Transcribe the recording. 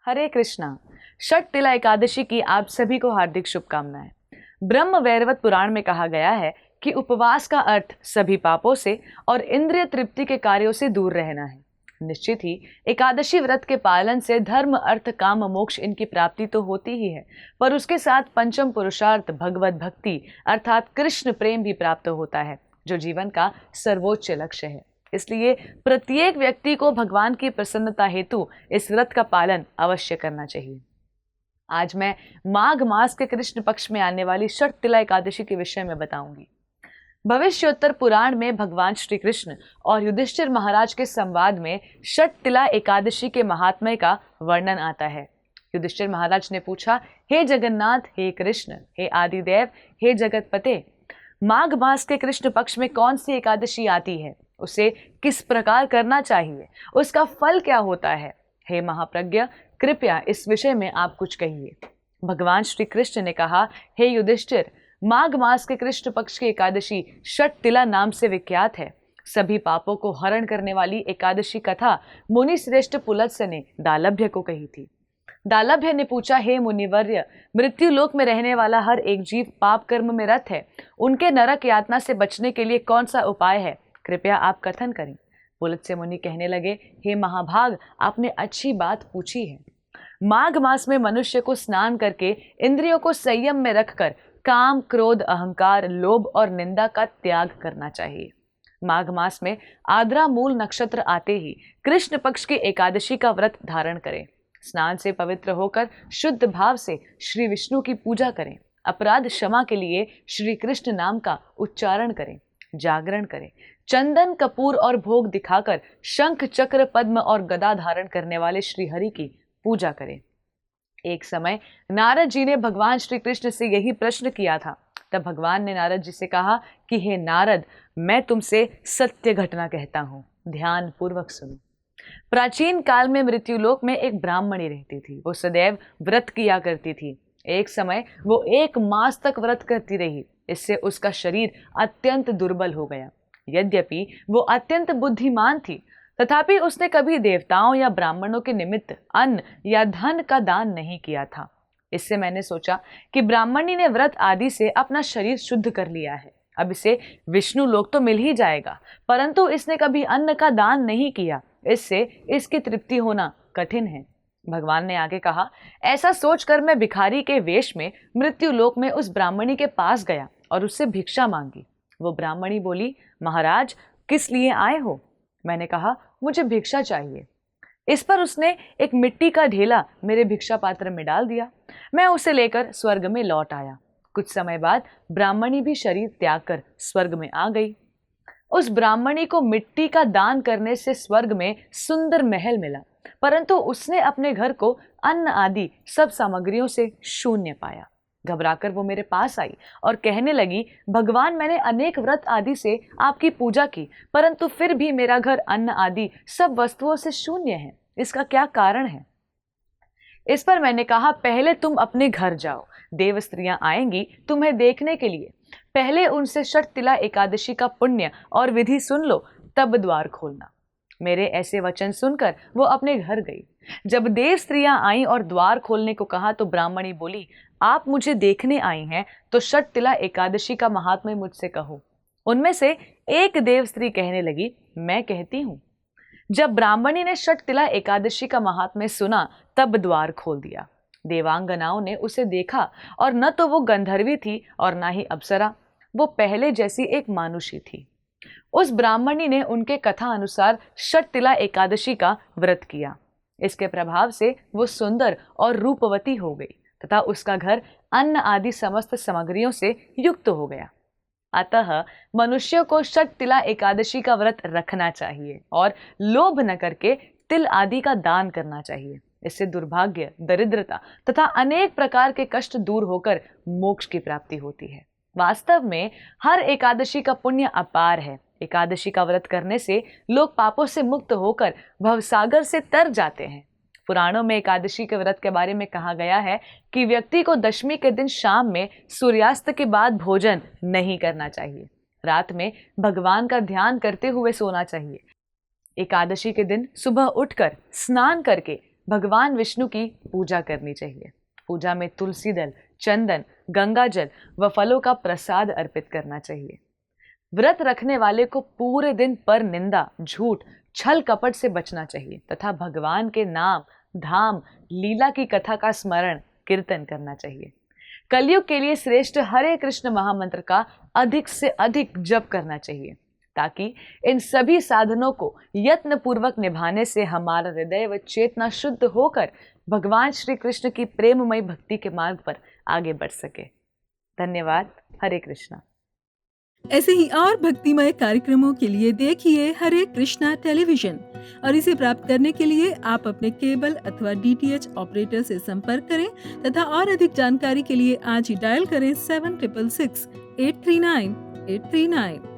हरे कृष्णा। षटतिला एकादशी की आप सभी को हार्दिक शुभकामनाएं। ब्रह्म वैवर्त पुराण में कहा गया है कि उपवास का अर्थ सभी पापों से और इंद्रिय तृप्ति के कार्यों से दूर रहना है। निश्चित ही एकादशी व्रत के पालन से धर्म अर्थ काम मोक्ष इनकी प्राप्ति तो होती ही है, पर उसके साथ पंचम पुरुषार्थ भगवत भक्ति अर्थात कृष्ण प्रेम भी प्राप्त होता है, जो जीवन का सर्वोच्च लक्ष्य है। इसलिए प्रत्येक व्यक्ति को भगवान की प्रसन्नता हेतु इस व्रत का पालन अवश्य करना चाहिए। आज मैं माघ मास के कृष्ण पक्ष में आने वाली षटतिला एकादशी के विषय में बताऊंगी। भविष्योत्तर पुराण में भगवान श्री कृष्ण और युधिष्ठिर महाराज के संवाद में षटतिला एकादशी के महात्म्य का वर्णन आता है। युधिष्ठिर महाराज ने पूछा, हे जगन्नाथ, हे कृष्ण, हे आदिदेव, हे जगतपते, माघ मास के कृष्ण पक्ष में कौन सी एकादशी आती है, उसे किस प्रकार करना चाहिए, उसका फल क्या होता है? हे महाप्रज्ञ, कृपया इस विषय में आप कुछ कहिए। भगवान श्री कृष्ण ने कहा, हे युधिष्ठिर, माघ मास के कृष्ण पक्ष की एकादशी षटतिला नाम से विख्यात है। सभी पापों को हरण करने वाली एकादशी कथा मुनि श्रेष्ठ पुलत्स्य ने दालभ्य को कही थी। दालभ्य ने पूछा, हे मुनिवर्य, मृत्यु लोक में रहने वाला हर एक जीव पाप कर्म में रत है, उनके नरक यातना से बचने के लिए कौन सा उपाय है? कृपया आप कथन करें। पुलत्स्य मुनि कहने लगे, हे महाभाग, आपने अच्छी बात पूछी है। माघ मास में मनुष्य को स्नान करके इंद्रियों को संयम में रखकर काम, क्रोध, अहंकार, लोभ और निंदा का त्याग करना चाहिए। माघ मास में आद्रा मूल नक्षत्र आते ही कृष्ण पक्ष की एकादशी का व्रत धारण करें। स्नान से पवित्र होकर शुद्ध भाव से श्री विष्णु की पूजा करें। अपराध क्षमा के लिए श्री कृष्ण नाम का उच्चारण करें। जागरण करें। चंदन, कपूर और भोग दिखाकर शंख, चक्र, पद्म और गदा धारण करने वाले श्री हरि की पूजा करें। एक समय नारद जी ने भगवान श्री कृष्ण से यही प्रश्न किया था। तब भगवान ने नारद जी से कहा कि हे नारद, मैं तुमसे सत्य घटना कहता हूँ, ध्यान पूर्वक सुनो। प्राचीन काल में मृत्युलोक में एक ब्राह्मणी रहती थी। वो सदैव व्रत किया करती थी। एक समय वो 1 मास तक व्रत करती रही। इससे उसका शरीर अत्यंत दुर्बल हो गया। यद्यपि वो अत्यंत बुद्धिमान थी, तथापि उसने कभी देवताओं या ब्राह्मणों के निमित्त अन्न या धन का दान नहीं किया था। इससे मैंने सोचा कि ब्राह्मणी ने व्रत आदि से अपना शरीर शुद्ध कर लिया है, अब इसे विष्णु लोक तो मिल ही जाएगा, परंतु इसने कभी अन्न का दान नहीं किया, इससे इसकी तृप्ति होना कठिन है। भगवान ने आगे कहा, ऐसा सोचकर मैं भिखारी के वेश में मृत्यु लोक में उस ब्राह्मणी के पास गया और उससे भिक्षा मांगी। वो ब्राह्मणी बोली, महाराज, किस लिए आए हो? मैंने कहा, मुझे भिक्षा चाहिए। इस पर उसने एक मिट्टी का ढेला मेरे भिक्षा पात्र में डाल दिया। मैं उसे लेकर स्वर्ग में लौट आया। कुछ समय बाद ब्राह्मणी भी शरीर त्याग कर स्वर्ग में आ गई। उस ब्राह्मणी को मिट्टी का दान करने से स्वर्ग में सुंदर महल मिला, परंतु उसने अपने घर को अन्न आदि सब सामग्रियों से शून्य पाया। घबराकर वो मेरे पास आई और कहने लगी, भगवान, मैंने अनेक व्रत आदि से आपकी पूजा की, परंतु फिर भी मेरा घर अन्न आदि सब वस्तुओं से शून्य है। इसका क्या कारण है? इस पर मैंने कहा, पहले तुम अपने घर जाओ, देव स्त्रियां आएंगी तुम्हें देखने के लिए। पहले उनसे षटतिला एकादशी का पुण्य और विधि सुन लो, तब द्वार खोलना। मेरे ऐसे वचन सुनकर वो अपने घर गई। जब देव स्त्रियां आईं और द्वार खोलने को कहा तो ब्राह्मणी बोली, आप मुझे देखने आई हैं तो षटतिला एकादशी का महात्म्य मुझसे कहो। उनमें से एक देव स्त्री कहने लगी, मैं कहती हूँ। जब ब्राह्मणी ने षटतिला एकादशी का महात्म्य सुना तब द्वार खोल दिया। देवांगनाओं ने उसे देखा और न तो वो गंधर्वी थी और ना ही अप्सरा, वो पहले जैसी एक मानुषी थी। उस ब्राह्मणी ने उनके कथा अनुसार षटतिला एकादशी का व्रत किया। इसके प्रभाव से वो सुंदर और रूपवती हो गई तथा उसका घर अन्न आदि समस्त सामग्रियों से युक्त हो गया। अतः मनुष्य को षटतिला एकादशी का व्रत रखना चाहिए और लोभ न करके तिल आदि का दान करना चाहिए। इससे दुर्भाग्य, दरिद्रता तथा अनेक प्रकार के कष्ट दूर होकर मोक्ष की प्राप्ति होती है। वास्तव में हर एकादशी का पुण्य अपार है। एकादशी का व्रत करने से लोग पापों से मुक्त होकर भवसागर से तर जाते हैं। पुराणों में एकादशी के व्रत के बारे में कहा गया है कि व्यक्ति को दशमी के दिन शाम में सूर्यास्त के बाद भोजन नहीं करना चाहिए। रात में भगवान का ध्यान करते हुए सोना चाहिए। एकादशी के दिन सुबह उठकर स्नान करके भगवान विष्णु की पूजा करनी चाहिए। पूजा में तुलसी दल, चंदन, गंगा जल व फलों का प्रसाद अर्पित करना चाहिए। व्रत रखने वाले को पूरे दिन पर निंदा, झूठ, छल कपट से बचना चाहिए तथा भगवान के नाम, धाम, लीला की कथा का स्मरण, कीर्तन करना चाहिए। कलयुग के लिए श्रेष्ठ हरे कृष्ण महामंत्र का अधिक से अधिक जप करना चाहिए ताकि इन सभी साधनों को यत्न पूर्वक निभाने से हमारा हृदय व चेतना शुद्ध होकर भगवान श्री कृष्ण की प्रेममय भक्ति के मार्ग पर आगे बढ़ सके। धन्यवाद। हरे कृष्णा। ऐसे ही और भक्तिमय कार्यक्रमों के लिए देखिए हरे कृष्णा टेलीविजन और इसे प्राप्त करने के लिए आप अपने केबल अथवा DTH ऑपरेटर से संपर्क करें तथा और अधिक जानकारी के लिए आज ही डायल करें 7666 839 839।